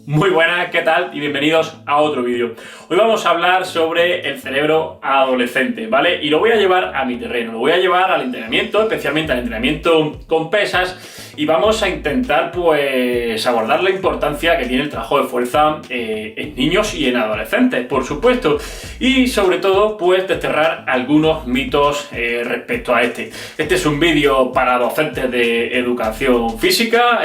Muy buenas, ¿qué tal? Y bienvenidos a otro vídeo. Hoy vamos a hablar sobre el cerebro adolescente, ¿vale? Y lo voy a llevar a mi terreno, lo voy a llevar al entrenamiento, especialmente al entrenamiento con pesas, y vamos a intentar, pues, abordar la importancia que tiene el trabajo de fuerza en niños y en adolescentes, por supuesto. Y sobre todo, pues, desterrar algunos mitos respecto a este. Este es un vídeo para docentes de educación física,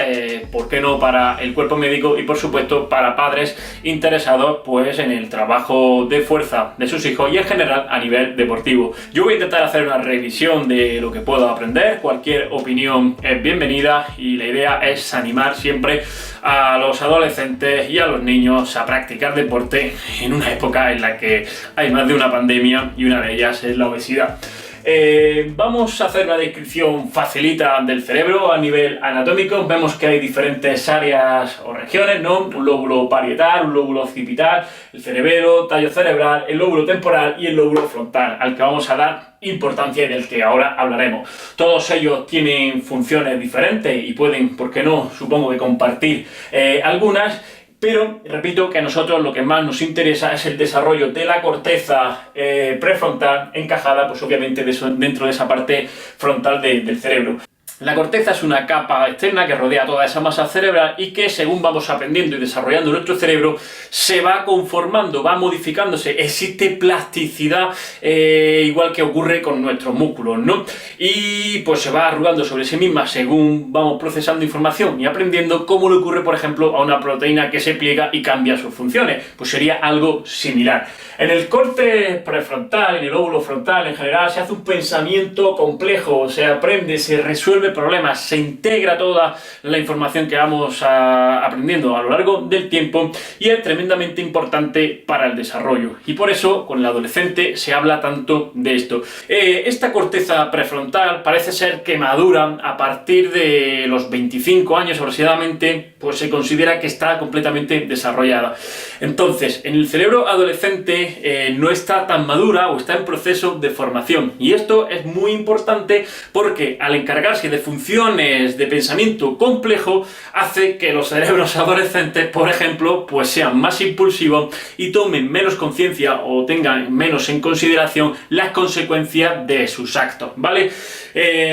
¿por qué no para el cuerpo médico? Y por supuesto para padres interesados, pues, en el trabajo de fuerza de sus hijos y en general a nivel deportivo. Yo voy a intentar hacer una revisión de lo que puedo aprender, cualquier opinión es bienvenida y la idea es animar siempre a los adolescentes y a los niños a practicar deporte en una época en la que hay más de una pandemia y una de ellas es la obesidad. Vamos a hacer una descripción facilita del cerebro a nivel anatómico. Vemos que hay diferentes áreas o regiones, ¿no? Un lóbulo parietal, un lóbulo occipital, el cerebelo, tallo cerebral, el lóbulo temporal y el lóbulo frontal, al que vamos a dar importancia y del que ahora hablaremos. Todos ellos tienen funciones diferentes y pueden, ¿por qué no?, supongo que compartir algunas. Pero, repito, que a nosotros lo que más nos interesa es el desarrollo de la corteza prefrontal encajada, pues obviamente dentro de esa parte frontal del cerebro. La corteza es una capa externa que rodea toda esa masa cerebral y que, según vamos aprendiendo y desarrollando nuestro cerebro, se va conformando, va modificándose, existe plasticidad, igual que ocurre con nuestros músculos, ¿no? Y pues se va arrugando sobre sí misma según vamos procesando información y aprendiendo, cómo le ocurre, por ejemplo, a una proteína que se pliega y cambia sus funciones. Pues sería algo similar. En el corte prefrontal, en el lóbulo frontal en general, se hace un pensamiento complejo, se aprende, se resuelve problemas, se integra toda la información que vamos aprendiendo a lo largo del tiempo y es tremendamente importante para el desarrollo. Y por eso con el adolescente se habla tanto de esto. Esta corteza prefrontal parece ser que madura a partir de los 25 años aproximadamente, pues se considera que está completamente desarrollada. Entonces, en el cerebro adolescente no está tan madura o está en proceso de formación. Y esto es muy importante porque al encargarse de funciones de pensamiento complejo, hace que los cerebros adolescentes, por ejemplo, pues sean más impulsivos y tomen menos conciencia o tengan menos en consideración las consecuencias de sus actos, ¿vale?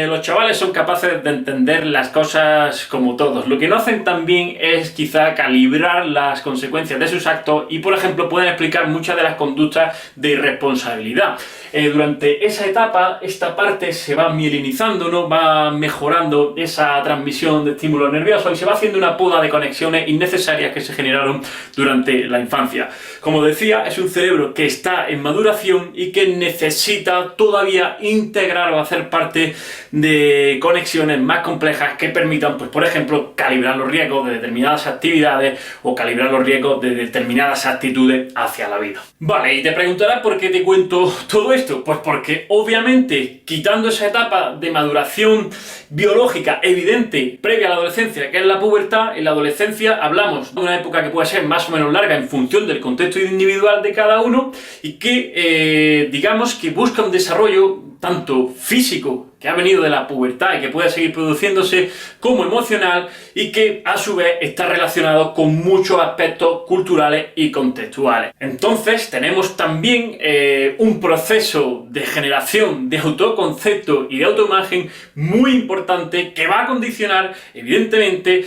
Los chavales son capaces de entender las cosas como todos. Lo que no hacen tan bien es quizá calibrar las consecuencias de sus actos y, por ejemplo, pueden explicar muchas de las conductas de irresponsabilidad. Durante esa etapa, esta parte se va mielinizando, ¿no? Va mejorando esa transmisión de estímulos nerviosos y se va haciendo una poda de conexiones innecesarias que se generaron durante la infancia. Como decía, es un cerebro que está en maduración y que necesita todavía integrar o hacer parte de conexiones más complejas que permitan, pues, por ejemplo, calibrar los riesgos de determinadas actividades o calibrar los riesgos de determinadas actitudes hacia la vida. Vale, y te preguntarás por qué te cuento todo esto. Pues porque, obviamente, quitando esa etapa de maduración biológica evidente previa a la adolescencia, que es la pubertad, en la adolescencia hablamos de una época que puede ser más o menos larga en función del contexto individual de cada uno y que, digamos, que busca un desarrollo tanto físico, que ha venido de la pubertad y que puede seguir produciéndose, como emocional y que a su vez está relacionado con muchos aspectos culturales y contextuales. Entonces tenemos también un proceso de generación de autoconcepto y de autoimagen muy importante que va a condicionar evidentemente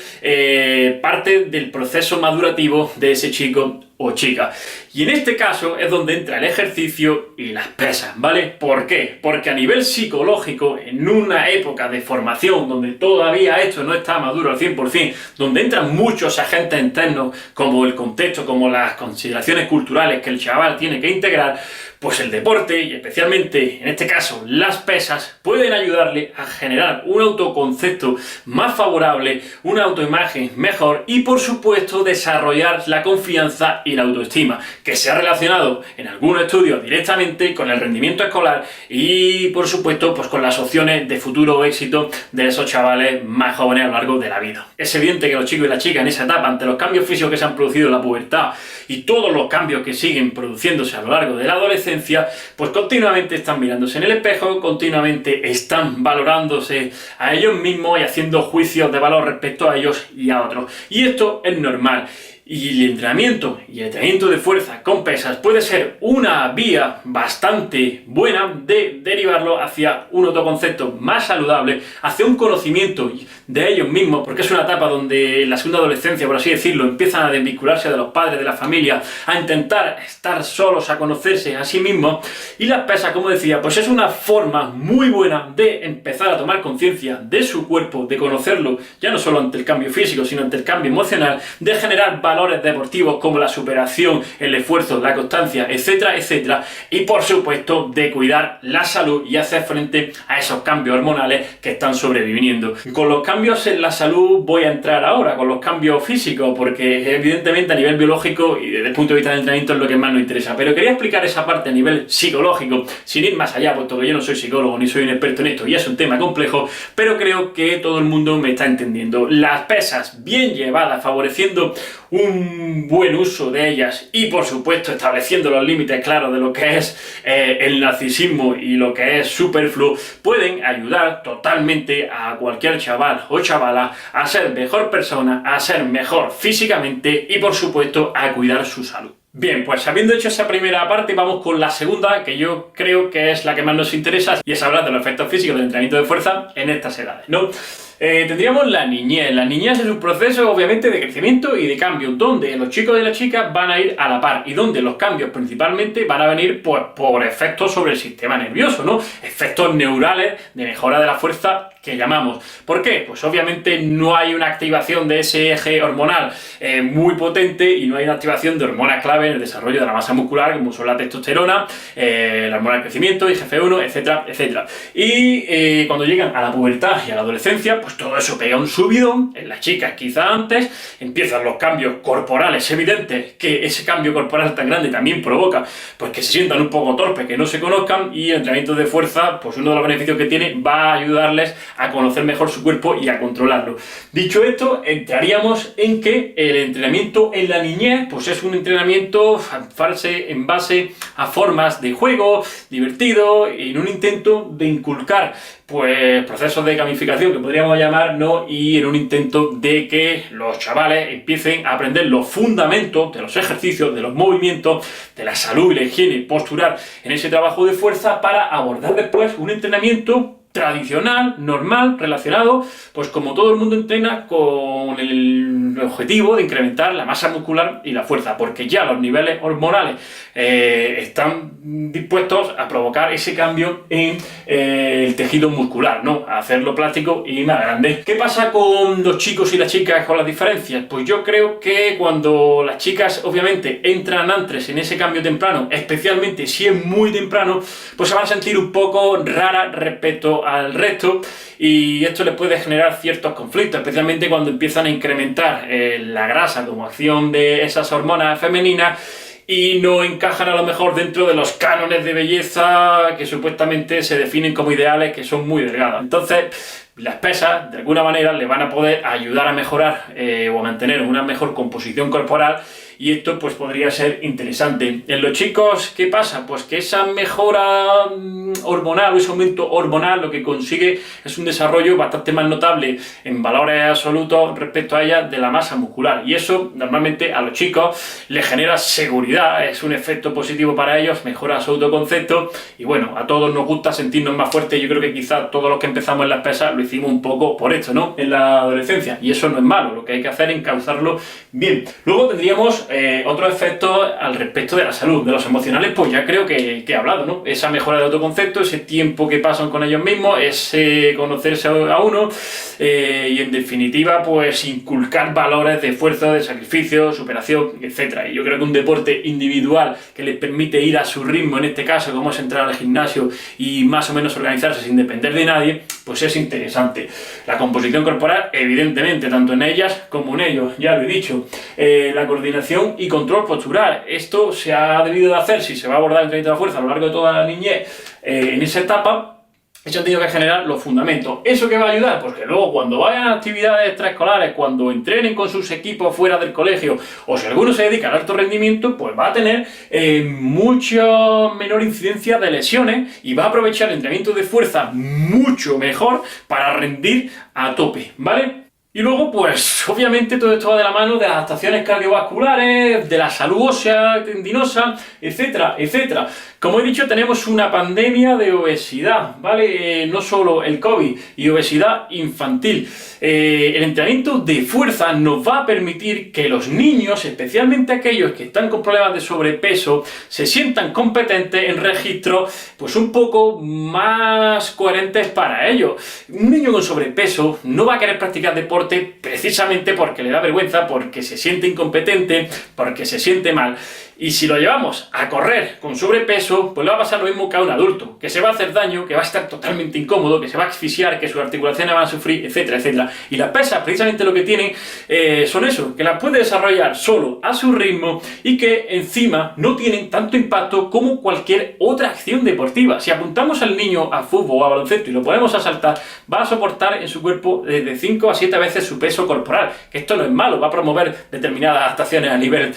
parte del proceso madurativo de ese chico o chica. Y en este caso es donde entra el ejercicio y las pesas, ¿vale? ¿Por qué? Porque a nivel psicológico, en una época de formación donde todavía esto no está maduro al 100%, donde entran muchos agentes internos como el contexto, como las consideraciones culturales que el chaval tiene que integrar, pues el deporte, y especialmente en este caso las pesas, pueden ayudarle a generar un autoconcepto más favorable, una autoimagen mejor y, por supuesto, desarrollar la confianza y la autoestima, que se ha relacionado en algunos estudios directamente con el rendimiento escolar y, por supuesto, pues con las opciones de futuro éxito de esos chavales más jóvenes a lo largo de la vida. Es evidente que los chicos y las chicas en esa etapa, ante los cambios físicos que se han producido en la pubertad y todos los cambios que siguen produciéndose a lo largo de la adolescencia, pues continuamente están mirándose en el espejo, continuamente están valorándose a ellos mismos y haciendo juicios de valor respecto a ellos y a otros. Y esto es normal. Y el entrenamiento de fuerza con pesas puede ser una vía bastante buena de derivarlo hacia un autoconcepto más saludable, hacia un conocimiento de ellos mismos, porque es una etapa donde en la segunda adolescencia, por así decirlo, empiezan a desvincularse de los padres, de la familia, a intentar estar solos, a conocerse a sí mismos. Y las pesas, como decía, pues es una forma muy buena de empezar a tomar conciencia de su cuerpo, de conocerlo, ya no solo ante el cambio físico, sino ante el cambio emocional, de generar valores deportivos como la superación, el esfuerzo, la constancia, etcétera, etcétera, y por supuesto de cuidar la salud y hacer frente a esos cambios hormonales que están sobreviniendo. Con los cambios en la salud voy a entrar ahora, con los cambios físicos, porque evidentemente a nivel biológico y desde el punto de vista del entrenamiento es lo que más nos interesa, pero quería explicar esa parte a nivel psicológico, sin ir más allá, puesto que yo no soy psicólogo ni soy un experto en esto y es un tema complejo, pero creo que todo el mundo me está entendiendo. Las pesas bien llevadas, favoreciendo un buen uso de ellas y por supuesto estableciendo los límites claros de lo que es el narcisismo y lo que es superfluo, pueden ayudar totalmente a cualquier chaval o chavala a ser mejor persona, a ser mejor físicamente y por supuesto a cuidar su salud. Bien, pues habiendo hecho esa primera parte, vamos con la segunda, que yo creo que es la que más nos interesa, y es hablar de los efectos físicos del entrenamiento de fuerza en estas edades, ¿no? Tendríamos la niñez. La niñez es un proceso obviamente de crecimiento y de cambio, donde los chicos y las chicas van a ir a la par y donde los cambios principalmente van a venir pues, por efectos sobre el sistema nervioso, ¿no? Efectos neurales de mejora de la fuerza que llamamos. ¿Por qué? Pues obviamente no hay una activación de ese eje hormonal muy potente y no hay una activación de hormonas clave en el desarrollo de la masa muscular, como son la testosterona, la hormona del crecimiento, IGF-1, etcétera, etcétera. Y cuando llegan a la pubertad y a la adolescencia, pues todo eso pega un subidón. En las chicas quizá antes empiezan los cambios corporales evidentes, que ese cambio corporal tan grande también provoca pues que se sientan un poco torpes, que no se conozcan, y el entrenamiento de fuerza, pues uno de los beneficios que tiene va a ayudarles a conocer mejor su cuerpo y a controlarlo. Dicho esto, entraríamos en que el entrenamiento en la niñez pues es un entrenamiento en base a formas de juego divertido, en un intento de inculcar pues procesos de gamificación que podríamos llamar, ¿no? Y en un intento de que los chavales empiecen a aprender los fundamentos de los ejercicios, de los movimientos, de la salud y la higiene postural en ese trabajo de fuerza, para abordar después un entrenamiento tradicional, normal, relacionado, pues como todo el mundo entrena, con el objetivo de incrementar la masa muscular y la fuerza, porque ya los niveles hormonales están dispuestos a provocar ese cambio en el tejido muscular, ¿no? A hacerlo plástico y más grande. ¿Qué pasa con los chicos y las chicas con las diferencias? Pues yo creo que cuando las chicas obviamente entran antes en ese cambio temprano, especialmente si es muy temprano, pues se van a sentir un poco raras respecto al resto, y esto les puede generar ciertos conflictos, especialmente cuando empiezan a incrementar la grasa como acción de esas hormonas femeninas y no encajan a lo mejor dentro de los cánones de belleza que supuestamente se definen como ideales, que son muy delgados. Entonces las pesas de alguna manera le van a poder ayudar a mejorar o a mantener una mejor composición corporal, y esto pues podría ser interesante. En los chicos, ¿qué pasa? Pues que esa mejora hormonal o ese aumento hormonal lo que consigue es un desarrollo bastante más notable en valores absolutos respecto a ella de la masa muscular, y eso normalmente a los chicos les genera seguridad, es un efecto positivo para ellos, mejora su autoconcepto, y bueno, a todos nos gusta sentirnos más fuertes. Yo creo que quizás todos los que empezamos en las pesas lo hicimos un poco por esto, ¿no? En la adolescencia, y eso no es malo, lo que hay que hacer es encauzarlo bien. Luego tendríamos otros efectos al respecto de la salud. De los emocionales, pues ya creo que he hablado, ¿no? Esa mejora de autoconcepto, ese tiempo que pasan con ellos mismos, ese conocerse a uno, y en definitiva, pues inculcar valores de esfuerzo, de sacrificio, superación, etcétera. Y yo creo que un deporte individual que les permite ir a su ritmo, en este caso, como es entrar al gimnasio y más o menos organizarse sin depender de nadie, pues es interesante. La composición corporal, evidentemente, tanto en ellas como en ellos, ya lo he dicho. La coordinación y control postural. Esto se ha debido de hacer, si se va a abordar el entrenamiento de la fuerza a lo largo de toda la niñez, en esa etapa, se han tenido que generar los fundamentos. ¿Eso qué va a ayudar? Pues que luego cuando vayan a actividades extraescolares, cuando entrenen con sus equipos fuera del colegio, o si alguno se dedica al alto rendimiento, pues va a tener mucha menor incidencia de lesiones y va a aprovechar el entrenamiento de fuerza mucho mejor para rendir a tope, ¿vale? Y luego, pues, obviamente todo esto va de la mano de las adaptaciones cardiovasculares, de la salud ósea, tendinosa, etcétera, etcétera. Como he dicho, tenemos una pandemia de obesidad, ¿vale? No solo el COVID y obesidad infantil. El entrenamiento de fuerza nos va a permitir que los niños, especialmente aquellos que están con problemas de sobrepeso, se sientan competentes en registros, pues un poco más coherentes para ellos. Un niño con sobrepeso no va a querer practicar deporte precisamente porque le da vergüenza, porque se siente incompetente, porque se siente mal. Y si lo llevamos a correr con sobrepeso, pues le va a pasar lo mismo que a un adulto, que se va a hacer daño, que va a estar totalmente incómodo, que se va a asfixiar, que sus articulaciones van a sufrir, etcétera, etcétera. Y las pesas, precisamente lo que tienen, son eso, que las puede desarrollar solo a su ritmo y que encima no tienen tanto impacto como cualquier otra acción deportiva. Si apuntamos al niño a fútbol o a baloncesto y lo ponemos a saltar, va a soportar en su cuerpo de 5 a 7 veces su peso corporal, que esto no es malo, va a promover determinadas adaptaciones a nivel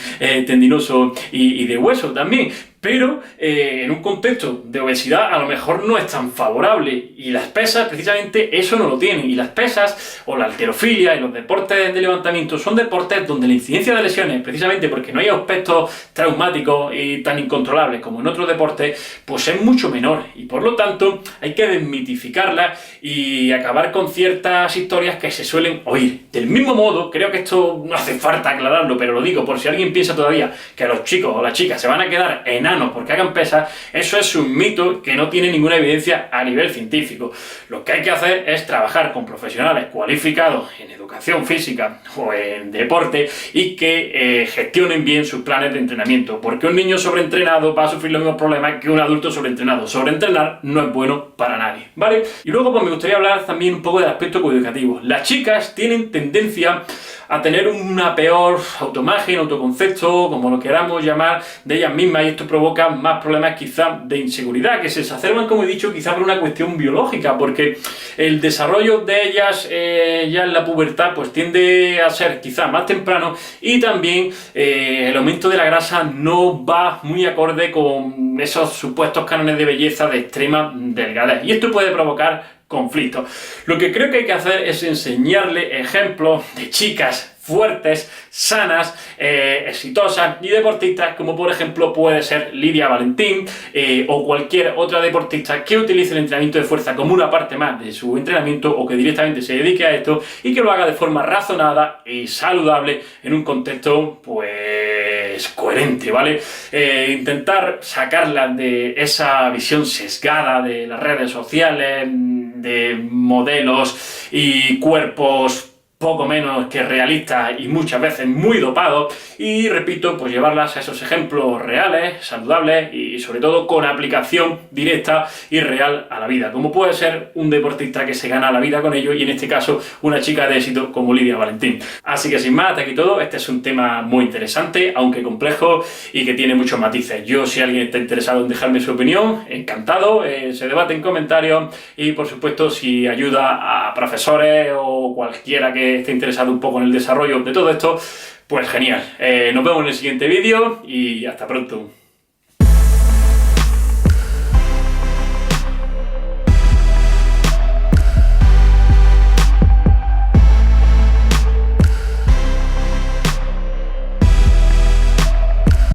tendinoso y de hueso también, pero en un contexto de obesidad a lo mejor no es tan favorable, y las pesas precisamente eso no lo tienen. Y las pesas o la halterofilia y los deportes de levantamiento son deportes donde la incidencia de lesiones, precisamente porque no hay aspectos traumáticos y tan incontrolables como en otros deportes, pues es mucho menor, y por lo tanto hay que desmitificarlas y acabar con ciertas historias que se suelen oír. Del mismo modo, creo que esto no hace falta aclararlo, pero lo digo por si alguien piensa todavía que los chicos o las chicas se van a quedar enanos porque hagan pesas. Eso es un mito que no tiene ninguna evidencia a nivel científico. Lo que hay que hacer es trabajar con profesionales cualificados en educación física o en deporte y que gestionen bien sus planes de entrenamiento, porque un niño sobreentrenado va a sufrir los mismos problemas que un adulto sobreentrenado. Sobreentrenar no es bueno para nadie, ¿vale? Y luego pues me gustaría hablar también un poco del aspecto coeducativo. Las chicas tienen tendencia a tener una peor autoimagen, autoconcepto, como lo queramos llamar, de ellas mismas, y esto provoca más problemas quizá de inseguridad, que se exacerban, como he dicho, quizá por una cuestión biológica, porque el desarrollo de ellas ya en la pubertad pues tiende a ser quizá más temprano, y también el aumento de la grasa no va muy acorde con esos supuestos cánones de belleza de extrema delgadez, y esto puede provocar conflictos. Lo que creo que hay que hacer es enseñarle ejemplos de chicas fuertes, sanas, exitosas y deportistas, como por ejemplo puede ser Lidia Valentín o cualquier otra deportista que utilice el entrenamiento de fuerza como una parte más de su entrenamiento, o que directamente se dedique a esto y que lo haga de forma razonada y saludable en un contexto pues coherente, ¿vale? Intentar sacarlas de esa visión sesgada de las redes sociales, de modelos y cuerpos poco menos que realistas y muchas veces muy dopados, y repito, pues llevarlas a esos ejemplos reales, saludables y sobre todo con aplicación directa y real a la vida, como puede ser un deportista que se gana la vida con ello, y en este caso una chica de éxito como Lidia Valentín. Así que sin más, hasta aquí todo. Este es un tema muy interesante, aunque complejo, y que tiene muchos matices. Yo, si alguien está interesado en dejarme su opinión, encantado, se debate en comentarios, y por supuesto si ayuda a profesores o cualquiera que esté interesado un poco en el desarrollo de todo esto, pues genial. Nos vemos en el siguiente vídeo y hasta pronto.